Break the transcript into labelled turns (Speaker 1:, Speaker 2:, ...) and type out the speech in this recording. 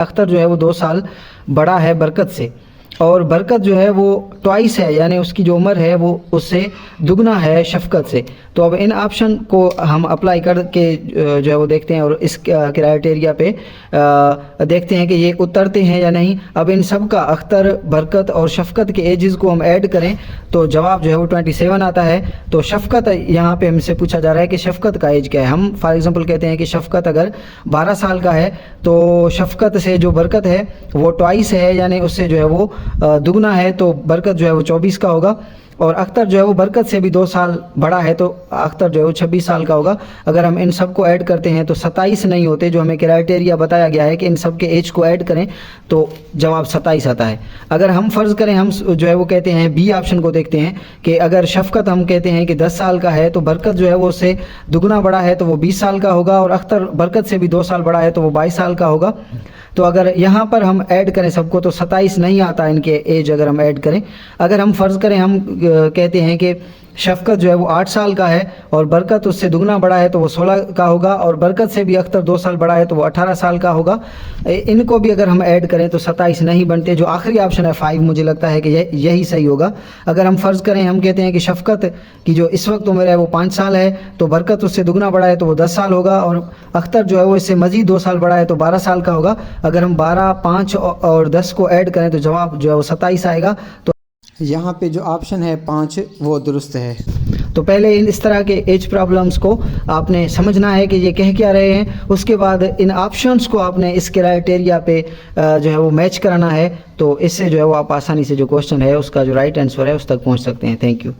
Speaker 1: अख्तर जो है वो 2 साल बड़ा है बरकत से, और बरकत जो है वो ट्वाइस है, यानी उसकी जो उम्र है वो उससे दुगना है शफकत से। तो अब इन ऑप्शन को हम अप्लाई करके जो है वो देखते हैं और इस क्राइटेरिया पे देखते हैं कि ये उतरते हैं या नहीं। अब इन सब का अख्तर, बरकत और शफकत के एजेस को हम ऐड करें तो जवाब जो है वो 27 आता है। तो शफकत यहाँ पे हमसे पूछा जा रहा है कि शफकत का एज क्या है। हम फॉर एग्जांपल कहते हैं कि शफकत अगर 12 साल का है तो शफकत से जो बरकत है वो ट्वाइस है, यानी उससे जो है वो दुगना है, तो बरकत जो है वो 24 का होगा। और अख्तर जो है वो बरकत से भी 2 साल बड़ा है, तो अख्तर जो है वो 26 साल का होगा। अगर हम इन सब को ऐड करते हैं तो 27 नहीं होते, जो हमें क्राइटेरिया बताया गया है कि इन सब के एज को ऐड करें तो जवाब 27 आता है। अगर हम फ़र्ज़ करें, हम जो है वो कहते हैं बी ऑप्शन को देखते हैं कि अगर शफकत हम कहते हैं कि 10 साल का है तो बरकत जो है वो उससे दुगना बड़ा है तो वो 20 साल का होगा, और अख्तर बरकत से भी 2 साल बड़ा है तो वो 22 साल का होगा। तो अगर यहाँ पर हम ऐड करें सबको तो 27 नहीं आता इनके एज, अगर हम ऐड करें। अगर हम फ़र्ज़ करें, हम कहते हैं कि शफकत जो है वो 8 साल का है और बरकत उससे दुगना बड़ा है तो वो 16 का होगा, और बरकत से भी अख्तर 2 साल बड़ा है तो वो 18 साल का होगा। इनको भी अगर हम ऐड करें तो 27 नहीं बनते। जो आखिरी ऑप्शन है 5, मुझे लगता है कि यही सही होगा। अगर हम फ़र्ज़ करें, हम कहते हैं कि शफकत की जो इस वक्त उम्र है वो 5 साल है, तो बरकत उससे दुगना बड़ा है तो वो 10 साल होगा, और अख्तर जो है वो इससे मज़ीद 2 साल बड़ा है तो 12 साल का होगा। अगर हम 12, 5 और 10 को ऐड करें तो जवाब जो है वो 27 आएगा। तो
Speaker 2: यहाँ पे जो ऑप्शन है 5 वो दुरुस्त है।
Speaker 1: तो पहले इस तरह के एज प्रॉब्लम्स को आपने समझना है कि ये कह क्या रहे हैं, उसके बाद इन ऑप्शंस को आपने इस क्राइटेरिया पे जो है वो मैच कराना है। तो इससे जो है वो आप आसानी से जो क्वेश्चन है उसका जो राइट आंसर है उस तक पहुंच सकते हैं। Thank you.